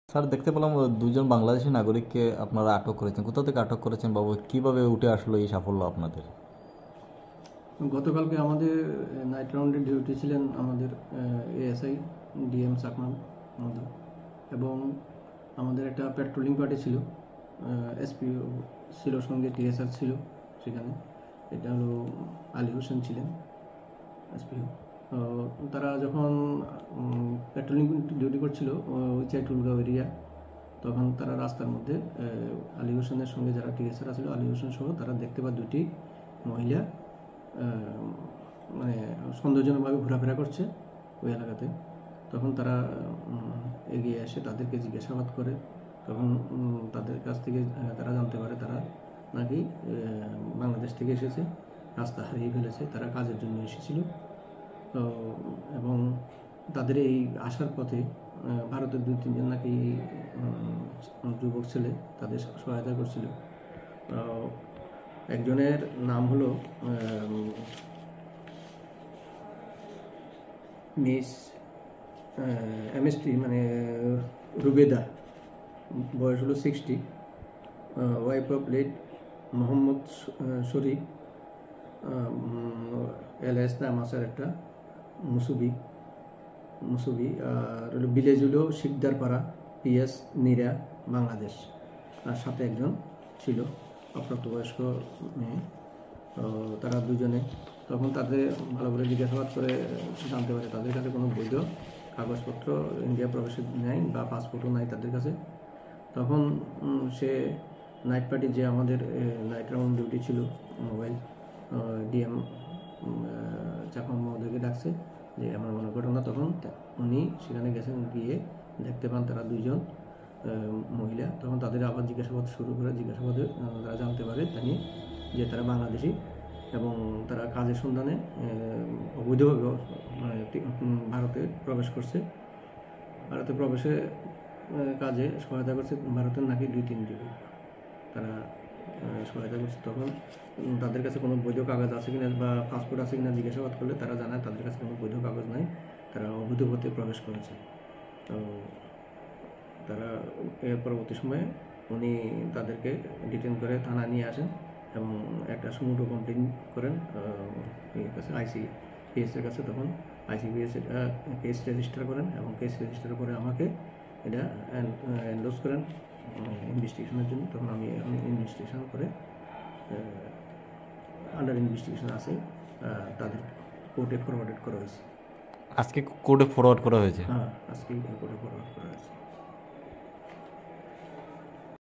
Sir, দেখতে পেলাম দুজন বাংলাদেশি নাগরিককে আপনারা আটক করেছেন। কোথা থেকে আটক করেছেন বাবু? কিভাবে উঠে আসলো এই সাফল্য আপনাদের? গতকালকে আমাদের নাইট রাউন্ডে ডিউটি ছিলেন আমাদের এএসআই ডিএম সাকমান মধু, এবং আমাদের একটা পেট্রোলিং পার্টি ছিল, এসপিও ছিল, সঙ্গে টিএসআর ছিল সেখানে। এটা হলো আলী হোসেন ছিলেন এসপিও। তারা যখন পেট্রোলিং ডিউটি করছিল ওই চাইটুলগাঁও এরিয়া, তখন তারা রাস্তার মধ্যে আলী হোসেনের সঙ্গে যারা টিএসআর ছিল, আলী হোসেন সহ তারা দেখতে পায় দুটি মহিলা মানে সন্দেহজনকভাবে ঘোরাফেরা করছে ওই এলাকাতে। তখন তারা এগিয়ে এসে তাদেরকে জিজ্ঞাসাবাদ করে। তখন তাদের কাছ থেকে তারা জানতে পারে তারা নাকি বাংলাদেশ থেকে এসেছে, রাস্তা হারিয়ে ফেলেছে, তারা কাজের জন্য এসেছিল। এবং তাদের এই আসার পথে ভারতের 2-3 জন নাকি যুবক ছেলে তাদের সহায়তা করছিল। একজনের নাম হলো মিস এমএসটি, মানে রুবেদা, বয়স হলো 60, wife of late Mohammad Sharif, alias নাম আছে একটা মুসুবি, আর হলো ভিলেজ হলো শিকদারপাড়া, পিএস নিরা, বাংলাদেশ। আর সাথে একজন ছিল অপ্রাপ্তবয়স্ক মেয়ে। তারা দুজনে তখন তাদের ভালো করে জিজ্ঞাসাবাদ করে জানতে পারে তাদের কাছে কোনো বৈধ কাগজপত্র ইন্ডিয়া প্রবেশের নেই বা পাসপোর্টও নাই তাদের কাছে। তখন সে নাইট পার্টি, যে আমাদের নাইট রাউন্ড ডিউটি ছিল, মোবাইল ডিএম চাকমা মহোদয়কে ডাকছে যে এমন এমন ঘটনা। তখন উনি সেখানে গেছেন, গিয়ে দেখতে পান তারা দুইজন মহিলা। তখন তাদের আবার জিজ্ঞাসাবাদ শুরু করে। জিজ্ঞাসাবাদে তারা জানতে পারে জানি যে তারা বাংলাদেশি এবং তারা কাজের সন্ধানে অবৈধভাবে ভারতে প্রবেশ করছে। ভারতে প্রবেশে কাজে সহায়তা করছে ভারতের নাকি 2-3 যুবক, তারা সহায়তা করছে। তখন তাদের কাছে কোনো বৈধ কাগজ আছে কিনা বা পাসপোর্ট আছে কিনা জিজ্ঞাসাবাদ করলে তারা জানায় তাদের কাছে কোনো বৈধ কাগজ নাই, তারা অবৈধ পথে প্রবেশ করেছে। তো তারা এর পরবর্তী সময়ে উনি তাদেরকে ডিটেন করে থানায় নিয়ে আসেন এবং একটা সুমোটো কমপ্লেন করেন আইসিপিএসের কাছে। তখন আইসিপিএস কেস রেজিস্টার করেন এবং কেস রেজিস্টার করে আমাকে এটা এন্ডোর্স করেন ইনভেস্টিগেশনের জন্য। তখন আমি ইনভেস্টিগেশন করে আন্ডার ইনভেস্টিগেশন আছে, তাদের কোর্টে ফরওয়ার্ড করা হয়েছে। আজকে কোর্টে ফরওয়ার্ড করা হয়েছে? হ্যাঁ, আজকে কোর্টে ফরওয়ার্ড করা হয়েছে।